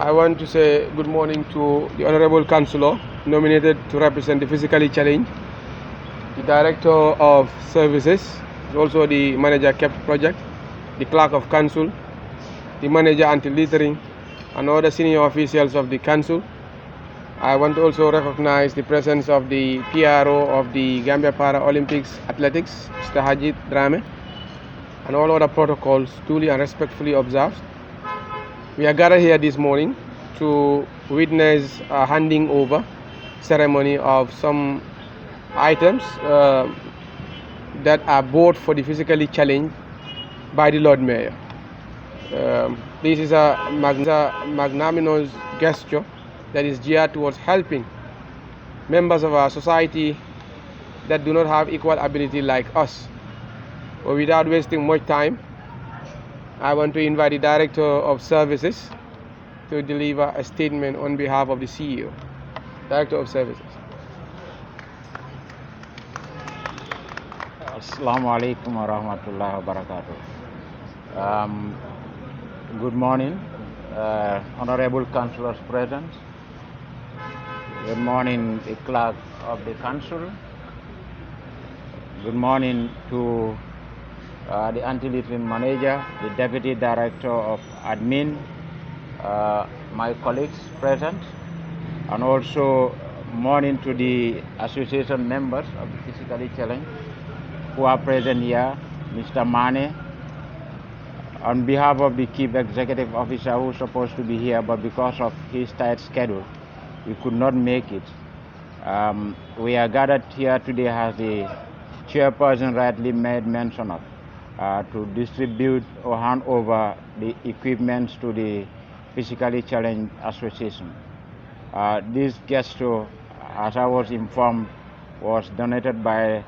I want to say good morning to the Honorable Councillor nominated to represent the physically challenged, the Director of Services, also the Manager Kept Project, the Clerk of Council, the Manager Anti-Littering, and other senior officials of the Council. I want to also recognize the presence of the PRO of the Gambia Paralympics Athletics, Mr. Hajit Drame, and all other protocols duly and respectfully observed. We are gathered here this morning to witness a handing over ceremony of some items that are bought for the physically challenged by the Lord Mayor. This is a magnanimous gesture that is geared towards helping members of our society that do not have equal ability like us. But without wasting much time, I want to invite the Director of Services to deliver a statement on behalf of the CEO. Director of Services. Assalamu alaikum wa rahmatullahi wa barakatuh. Good morning, Honorable Councillors present. Good morning, the Clerk of the Council. Good morning to the Anti-Littering Manager, the Deputy Director of Admin, my colleagues present, and also morning to the association members of the Physically Challenged who are present here, Mr. Mane, on behalf of the Chief Executive Officer who is supposed to be here, but because of his tight schedule, we could not make it. We are gathered here today, as the chairperson rightly made mention of, to distribute or hand over the equipments to the Physically Challenged Association. This gesture, as I was informed, was donated by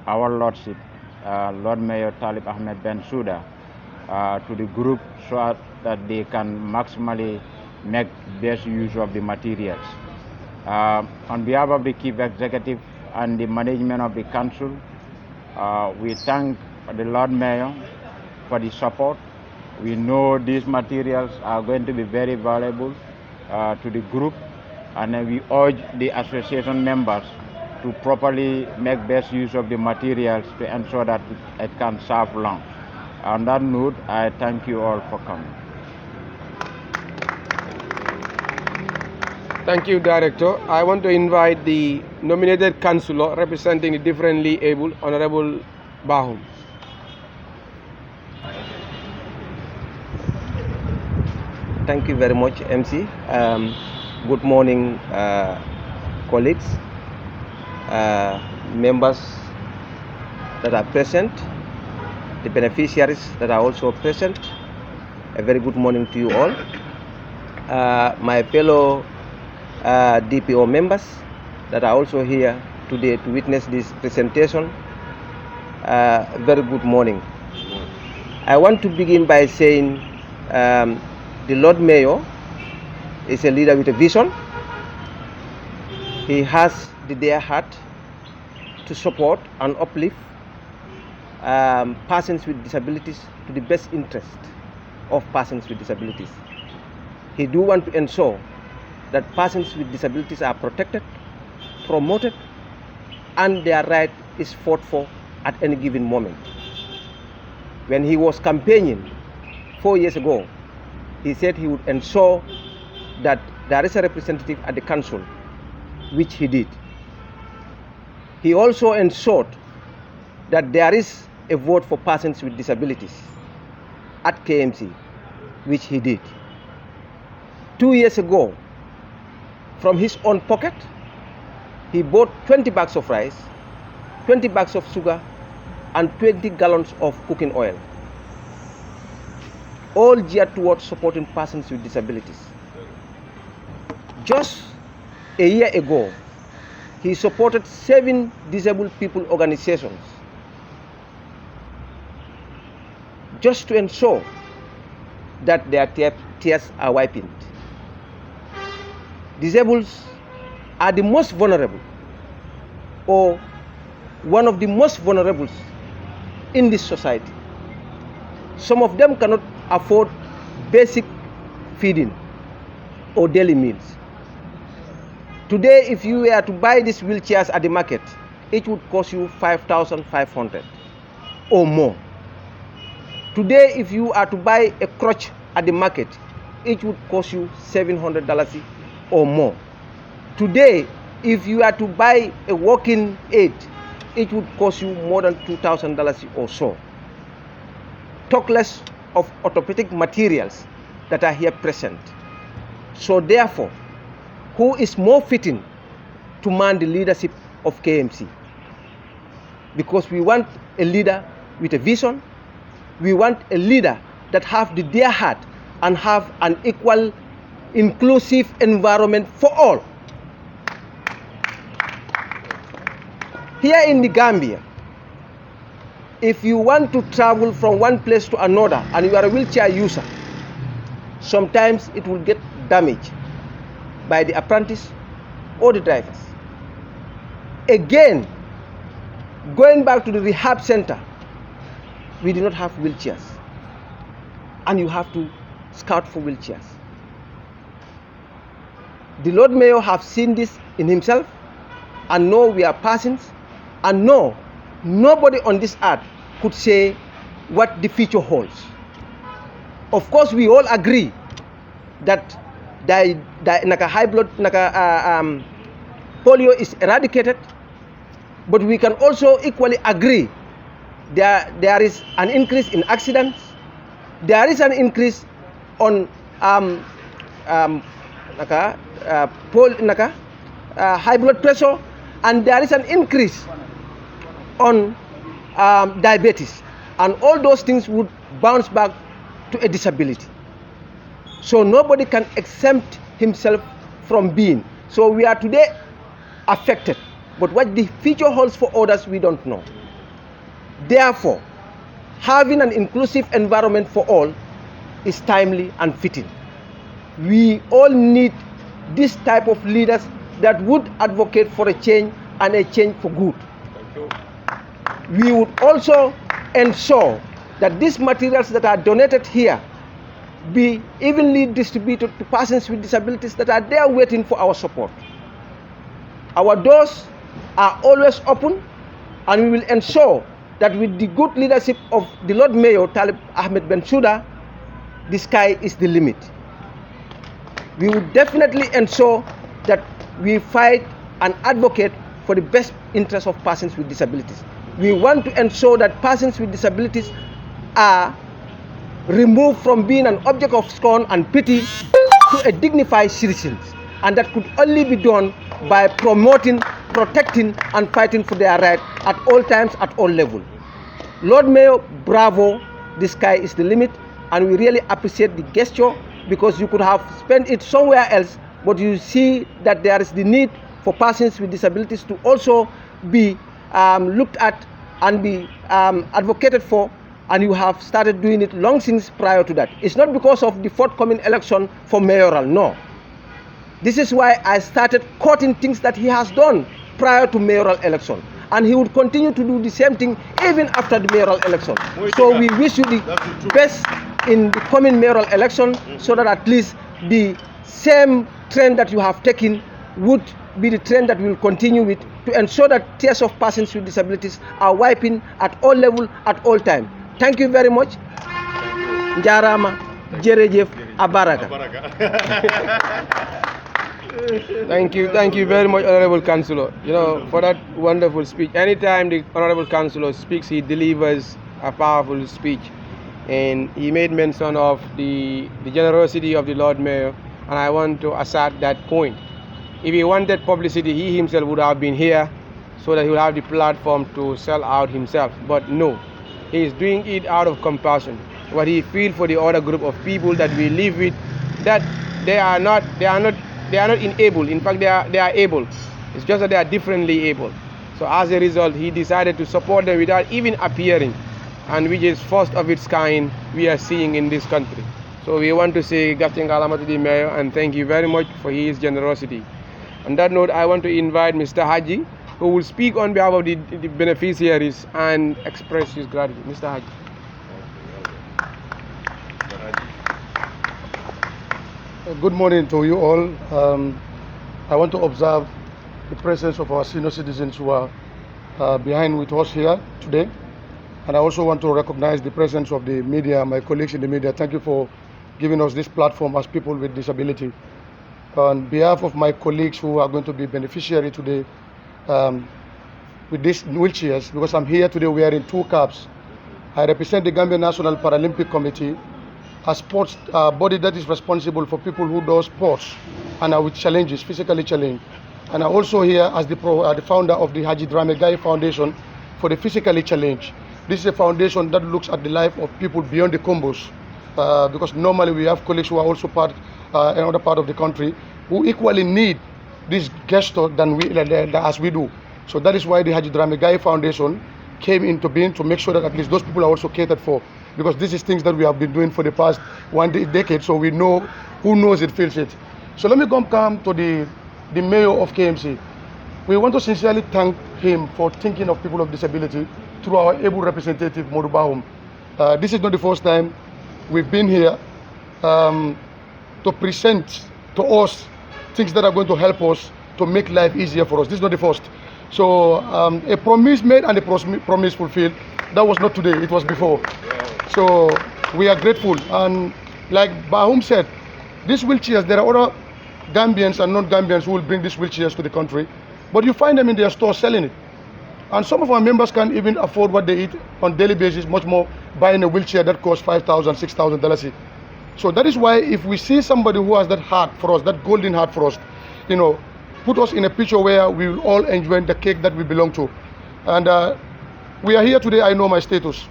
our Lordship, Lord Mayor Talib Ahmed Bensouda, to the group so that they can maximally make best use of the materials. On behalf of the Chief Executive and the management of the Council, we thank the Lord Mayor for the support. We know these materials are going to be very valuable to the group, and we urge the association members to properly make best use of the materials to ensure that it can serve long. On that note, I thank you all for coming. Thank you, Director. I want to invite the nominated councillor representing the differently able, Honorable Bahum. Thank you very much, MC. Good morning, colleagues, members that are present, the beneficiaries that are also present. A very good morning to you all. My fellow DPO members that are also here today to witness this presentation, very good morning. I want to begin by saying the Lord Mayor is a leader with a vision. He has the dear heart to support and uplift persons with disabilities to the best interest of persons with disabilities. He do want to ensure that persons with disabilities are protected, promoted, and their right is fought for at any given moment. When he was campaigning 4 years ago, he said he would ensure that there is a representative at the council, which he did. He also ensured that there is a vote for persons with disabilities at KMC, which he did. 2 years ago, from his own pocket, he bought 20 bags of rice, 20 bags of sugar, and 20 gallons of cooking oil, all geared towards supporting persons with disabilities. Just a year ago, he supported 7 disabled people organizations just to ensure that their tears are wiped. Disabled are the most vulnerable, or one of the most vulnerable in this society. Some of them cannot afford basic feeding. or daily meals. Today, if you were to buy these wheelchairs at the market, it would cost you 5,500 or more. Today, if you are to buy a crutch at the market, it would cost you $700 or more. Today, if you are to buy a walking aid, it would cost you more than $2,000 or so. Talk less of orthopedic materials that are here present. So therefore, who is more fitting to man the leadership of KMC? Because we want a leader with a vision. We want a leader that have the dear heart and have an equal, inclusive environment for all. Here in the Gambia, if you want to travel from one place to another and you are a wheelchair user, sometimes it will get damaged by the apprentice or the drivers. Again, going back to the rehab center, we do not have wheelchairs, and you have to scout for wheelchairs. The Lord Mayor have seen this in himself and know we are persons, and know nobody on this earth could say what the future holds. Of course, we all agree that high blood polio is eradicated, but we can also equally agree there is an increase in accidents, there is an increase on high blood pressure, and there is an increase on diabetes, and all those things would bounce back to a disability. So nobody can exempt himself from being. So we are today affected, but what the future holds for others, we don't know. Therefore, having an inclusive environment for all is timely and fitting. We all need this type of leaders that would advocate for a change, and a change for good. Thank you. We would also ensure that these materials that are donated here be evenly distributed to persons with disabilities that are there waiting for our support. Our doors are always open, and we will ensure that with the good leadership of the Lord Mayor Talib Ahmed Bensouda, the sky is the limit. We will definitely ensure that we fight and advocate for the best interest of persons with disabilities. We want to ensure that persons with disabilities are removed from being an object of scorn and pity to a dignified citizens, and that could only be done by promoting, protecting, and fighting for their right at all times, at all levels. Lord Mayor, bravo, the sky is the limit, and we really appreciate the gesture, because you could have spent it somewhere else, but you see that there is the need for persons with disabilities to also be looked at and be advocated for, and you have started doing it long since prior to that. It's not because of the forthcoming election for mayoral, no. This is why I started quoting things that he has done prior to mayoral election, and he would continue to do the same thing even after the mayoral election. So we wish you the best in the coming mayoral election, so that at least the same trend that you have taken would be the trend that we will continue with, to ensure that tears of persons with disabilities are wiping at all levels, at all time. Thank you very much. Njarama, jerejef, abaraka. Thank you very much, Honorable Councillor. You know, for that wonderful speech. Anytime the Honorable Councillor speaks, he delivers a powerful speech, and he made mention of the generosity of the Lord Mayor, and I want to assert that point. If he wanted publicity, he himself would have been here, so that he would have the platform to sell out himself. But no, he is doing it out of compassion. What he feels for the other group of people that we live with, that they are not enabled. In fact, they are able. It's just that they are differently able. So as a result, he decided to support them without even appearing, and which is first of its kind we are seeing in this country. So we want to say Gafting Alama to the Mayor, and thank you very much for his generosity. On that note, I want to invite Mr. Haji, who will speak on behalf of the beneficiaries and express his gratitude. Mr. Haji. Good morning to you all. I want to observe the presence of our senior citizens who are behind with us here today. And I also want to recognize the presence of the media, my colleagues in the media. Thank you for giving us this platform as people with disability. On behalf of my colleagues who are going to be beneficiary today with these wheelchairs, because I'm here today wearing two caps. I represent the Gambia National Paralympic Committee, a sports body that is responsible for people who do sports and are with challenges, physically challenged. And I'm also here as the founder of the Haji Drame Gai Foundation for the physically challenged. This is a foundation that looks at the life of people beyond the combos, because normally we have colleagues who are also part another part of the country who equally need this gesture than as we do. So that is why the Haji Drame Gai Foundation came into being, to make sure that at least those people are also catered for, because this is things that we have been doing for the past decade, so we know who knows it feels it. So let me come to the mayor of KMC. We want to sincerely thank him for thinking of people of disability through our able representative, Modu Bahum. This is not the first time we've been here to present to us things that are going to help us to make life easier for us. This is not the first. So a promise made and a promise fulfilled. That was not today, it was before. So we are grateful. And like Bahum said, these wheelchairs, there are other Gambians and non-Gambians who will bring these wheelchairs to the country, but you find them in their stores selling it. And some of our members can't even afford what they eat on a daily basis, much more buying a wheelchair that costs $5,000, $6,000. So that is why if we see somebody who has that heart for us, that golden heart for us, put us in a picture where we will all enjoy the cake that we belong to. And we are here today, I know my status.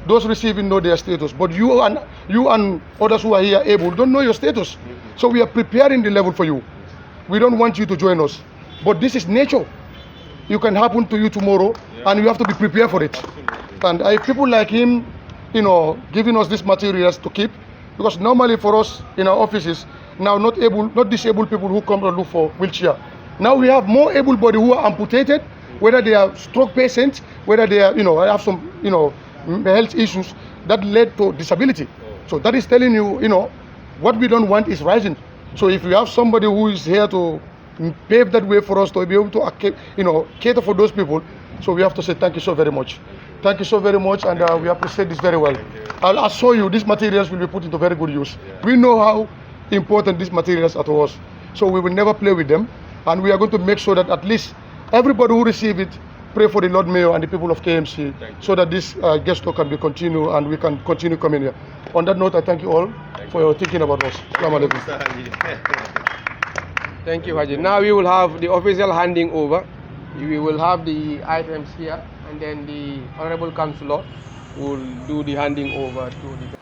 Those receiving know their status, but you and others who are here able don't know your status. So we are preparing the level for you. We don't want you to join us, but this is nature. It can happen to you tomorrow, and you have to be prepared for it. And if people like him, giving us these materials to keep, because normally for us in our offices, now not disabled people who come to look for wheelchair. Now we have more able-bodied who are amputated, whether they are stroke patients, whether they are, have some, health issues that led to disability. So that is telling you, what we don't want is rising. So if you have somebody who is here to pave that way for us to be able to, cater for those people, so we have to say thank you so very much. Thank you so very much, and we appreciate this very well. I'll assure you these materials will be put into very good use. We know how important these materials are to us, so we will never play with them, and we are going to make sure that at least everybody who receive it pray for the Lord Mayor and the people of KMC, so that this gesture can be continued and we can continue coming here. On that note, I thank you all for your thinking about us. Assalamu alaikum. Thank you, Haji. Now we will have the official handing over. We will have the items here, and then the Honorable Councillor will do the handing over to the